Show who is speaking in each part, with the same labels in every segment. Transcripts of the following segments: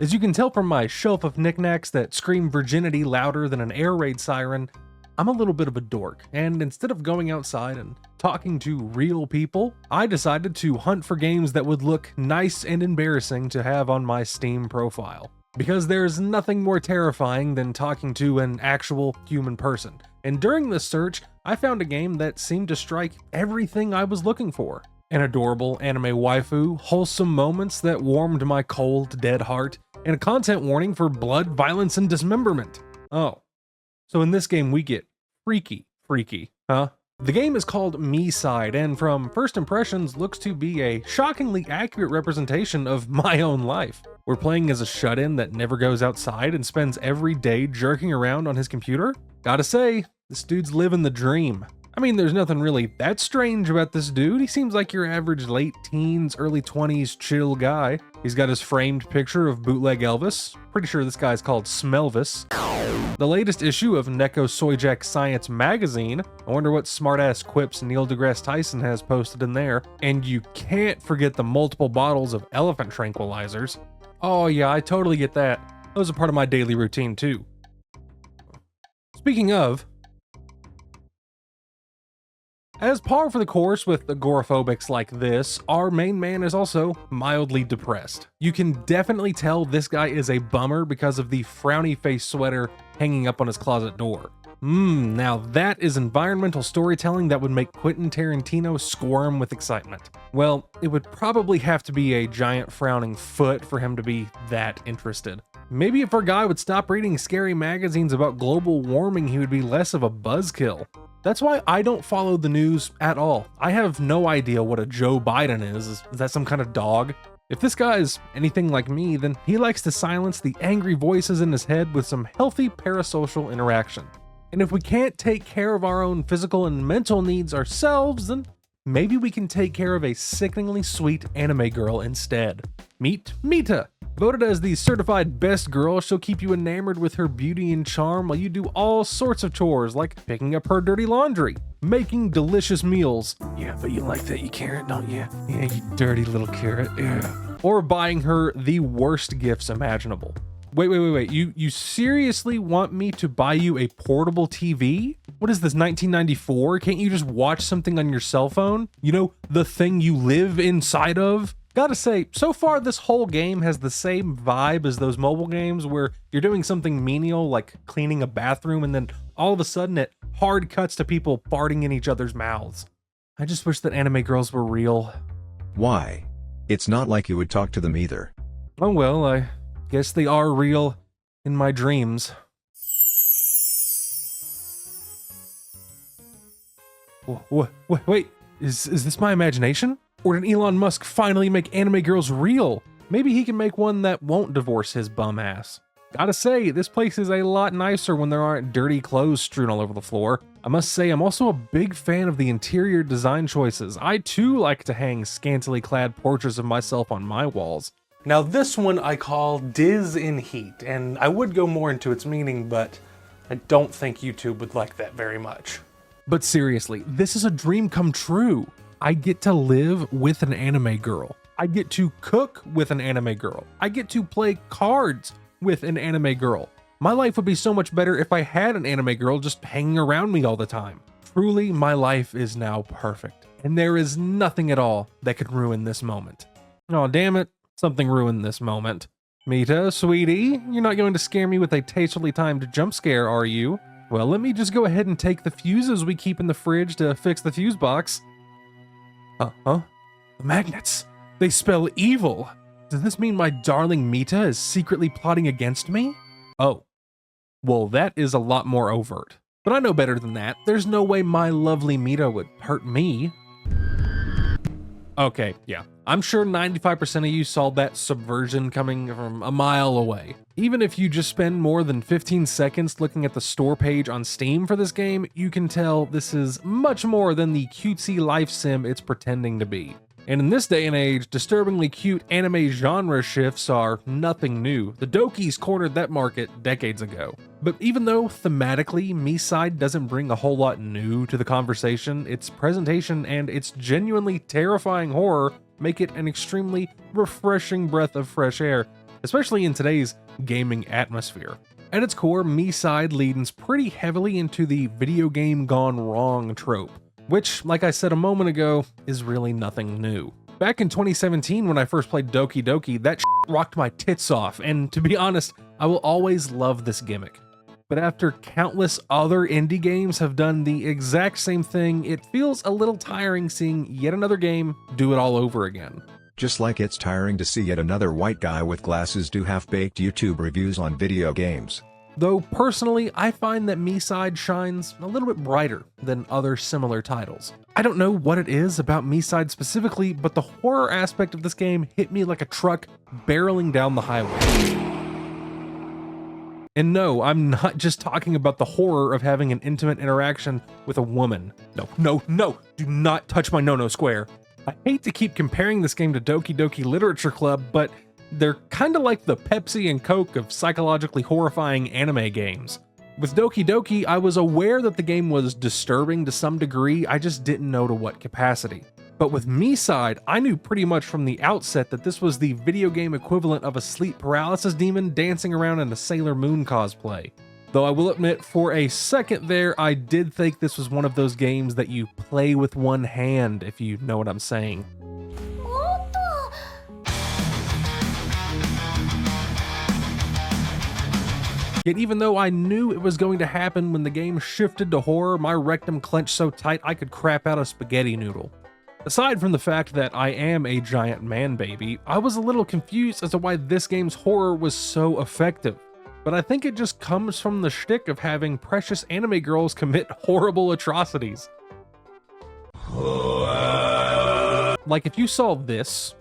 Speaker 1: As you can tell from my shelf of knickknacks that scream virginity louder than an air raid siren, I'm a little bit of a dork, and instead of going outside and talking to real people, I decided to hunt for games that would look nice and embarrassing to have on my Steam profile. Because there's nothing more terrifying than talking to an actual human person. And during this search, I found a game that seemed to strike everything I was looking for. An adorable anime waifu, wholesome moments that warmed my cold, dead heart, and a content warning for blood, violence, and dismemberment. Oh. So in this game we get freaky, huh? The game is called MiSide, and from first impressions looks to be a shockingly accurate representation of my own life. We're playing as a shut-in that never goes outside and spends every day jerking around on his computer. Gotta say, this dude's living the dream. I mean, there's nothing really that strange about this dude. He seems like your average late teens, early 20s chill guy. He's got his framed picture of bootleg Elvis. Pretty sure this guy's called Smelvis. The latest issue of Neko Sojak Science magazine. I wonder what smartass quips Neil deGrasse Tyson has posted in there. And you can't forget the multiple bottles of elephant tranquilizers. Oh yeah, I totally get that. Those are part of my daily routine too. Speaking of, as par for the course with agoraphobics like this, our main man is also mildly depressed. You can definitely tell this guy is a bummer because of the frowny face sweater hanging up on his closet door. Now that is environmental storytelling that would make Quentin Tarantino squirm with excitement. Well, it would probably have to be a giant frowning foot for him to be that interested. Maybe if our guy would stop reading scary magazines about global warming, he would be less of a buzzkill. That's why I don't follow the news at all. I have no idea what a Joe Biden is. Is that some kind of dog? If this guy is anything like me, then he likes to silence the angry voices in his head with some healthy parasocial interaction. And if we can't take care of our own physical and mental needs ourselves, then maybe we can take care of a sickeningly sweet anime girl instead. Meet Mita. Voted as the certified best girl, she'll keep you enamored with her beauty and charm while you do all sorts of chores like picking up her dirty laundry, making delicious meals. Yeah, but you like that you carrot, don't you? Yeah, you dirty little carrot. Yeah. Or buying her the worst gifts imaginable. Wait. You seriously want me to buy you a portable TV? What is this, 1994? Can't you just watch something on your cell phone? You know, the thing you live inside of? Gotta say, so far this whole game has the same vibe as those mobile games where you're doing something menial like cleaning a bathroom and then all of a sudden it hard cuts to people farting in each other's mouths. I just wish that anime girls were real.
Speaker 2: Why? It's not like you would talk to them either.
Speaker 1: Oh well, I guess they are real in my dreams. Wait, is this my imagination? Or did Elon Musk finally make anime girls real? Maybe he can make one that won't divorce his bum ass. Gotta say, this place is a lot nicer when there aren't dirty clothes strewn all over the floor. I must say, I'm also a big fan of the interior design choices. I too like to hang scantily clad portraits of myself on my walls. Now this one I call Diz in Heat, and I would go more into its meaning, but I don't think YouTube would like that very much. But seriously, this is a dream come true. I get to live with an anime girl. I get to cook with an anime girl. I get to play cards with an anime girl. My life would be so much better if I had an anime girl just hanging around me all the time. Truly, my life is now perfect, and there is nothing at all that could ruin this moment. Oh, damn it. Something ruined this moment. Mita, sweetie, you're not going to scare me with a tastefully timed jump scare, are you? Well, let me just go ahead and take the fuses we keep in the fridge to fix the fuse box. The magnets. They spell evil. Does this mean my darling Mita is secretly plotting against me? Oh. Well, that is a lot more overt. But I know better than that. There's no way my lovely Mita would hurt me. Okay, yeah. I'm sure 95% of you saw that subversion coming from a mile away. Even if you just spend more than 15 seconds looking at the store page on Steam for this game, you can tell this is much more than the cutesy life sim it's pretending to be. And in this day and age, disturbingly cute anime genre shifts are nothing new. The Dokis cornered that market decades ago. But even though thematically MiSide doesn't bring a whole lot new to the conversation, its presentation and its genuinely terrifying horror make it an extremely refreshing breath of fresh air. especially in today's gaming atmosphere. At its core, MiSide leans pretty heavily into the video game gone wrong trope, which, like I said a moment ago, is really nothing new. Back in 2017 when I first played Doki Doki, that rocked my tits off, and to be honest, I will always love this gimmick. But after countless other indie games have done the exact same thing, it feels a little tiring seeing yet another game do it all over again.
Speaker 2: Just like it's tiring to see yet another white guy with glasses do half-baked YouTube reviews on video games.
Speaker 1: Though personally, I find that MiSide shines a little bit brighter than other similar titles. I don't know what it is about MiSide specifically, but the horror aspect of this game hit me like a truck barreling down the highway. And no, I'm not just talking about the horror of having an intimate interaction with a woman. No, do not touch my no-no square. I hate to keep comparing this game to Doki Doki Literature Club, but they're kinda like the Pepsi and Coke of psychologically horrifying anime games. With Doki Doki, I was aware that the game was disturbing to some degree, I just didn't know to what capacity. But with MiSide, I knew pretty much from the outset that this was the video game equivalent of a sleep paralysis demon dancing around in a Sailor Moon cosplay. Though I will admit, for a second there, I did think this was one of those games that you play with one hand, if you know what I'm saying. Yet even though I knew it was going to happen when the game shifted to horror, my rectum clenched so tight I could crap out a spaghetti noodle. Aside from the fact that I am a giant man baby, I was a little confused as to why this game's horror was so effective. But I think it just comes from the shtick of having precious anime girls commit horrible atrocities. Like if you saw this,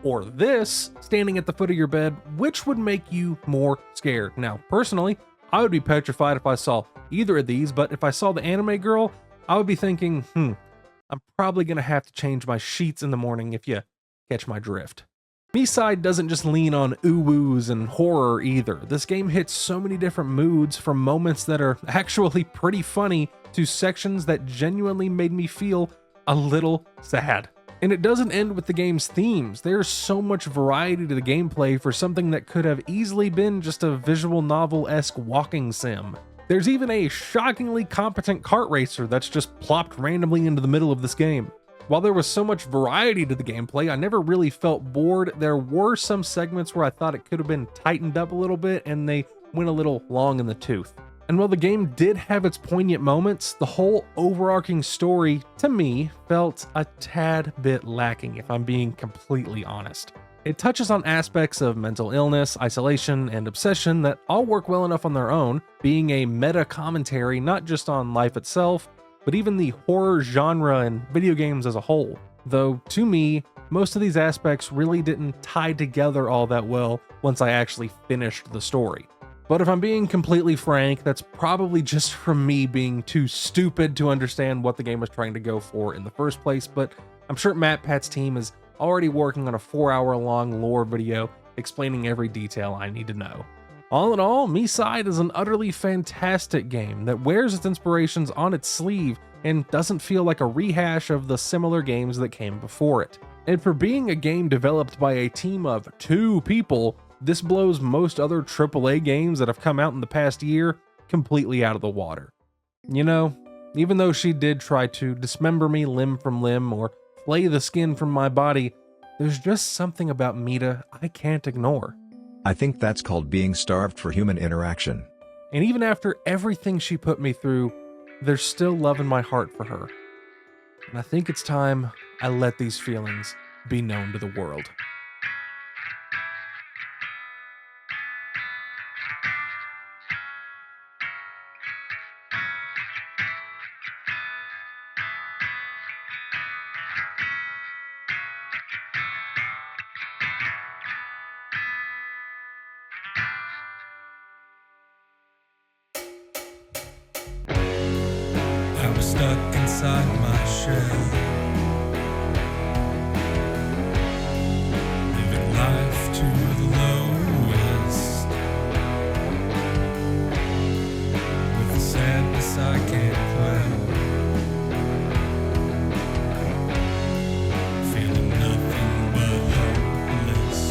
Speaker 1: or this, standing at the foot of your bed, which would make you more scared? Now, personally, I would be petrified if I saw either of these, but if I saw the anime girl, I would be thinking, I'm probably gonna have to change my sheets in the morning if you catch my drift. MiSide doesn't just lean on ooh-woos and horror either. This game hits so many different moods, from moments that are actually pretty funny to sections that genuinely made me feel a little sad. And it doesn't end with the game's themes. There's so much variety to the gameplay for something that could have easily been just a visual novel-esque walking sim. There's even a shockingly competent kart racer that's just plopped randomly into the middle of this game. While there was so much variety to the gameplay, I never really felt bored. There were some segments where I thought it could have been tightened up a little bit and they went a little long in the tooth. And while the game did have its poignant moments, the whole overarching story, to me, felt a tad bit lacking, if I'm being completely honest. It touches on aspects of mental illness, isolation, and obsession that all work well enough on their own, being a meta commentary not just on life itself, but even the horror genre and video games as a whole. Though, to me, most of these aspects really didn't tie together all that well once I actually finished the story. But if I'm being completely frank, that's probably just from me being too stupid to understand what the game was trying to go for in the first place, but I'm sure MatPat's team is already working on a 4-hour-long lore video explaining every detail I need to know. All in all, MiSide is an utterly fantastic game that wears its inspirations on its sleeve and doesn't feel like a rehash of the similar games that came before it. And for being a game developed by a team of 2 people, this blows most other AAA games that have come out in the past year completely out of the water. You know, even though she did try to dismember me limb from limb or flay the skin from my body, there's just something about Mita I can't ignore.
Speaker 2: I think that's called being starved for human interaction.
Speaker 1: And even after everything she put me through, there's still love in my heart for her. And I think it's time I let these feelings be known to the world.
Speaker 3: I was stuck inside my shell, living life to the lowest, with the sadness I can't quell, feeling nothing but hopeless.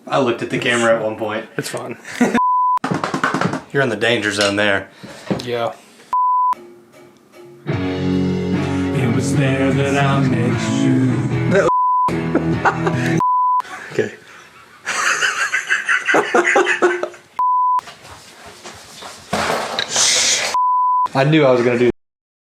Speaker 4: I looked at the camera at one point.
Speaker 1: It's fine.
Speaker 4: You're in the danger zone there.
Speaker 1: Yeah.
Speaker 3: It was there that I met you.
Speaker 4: Okay. I knew I was gonna do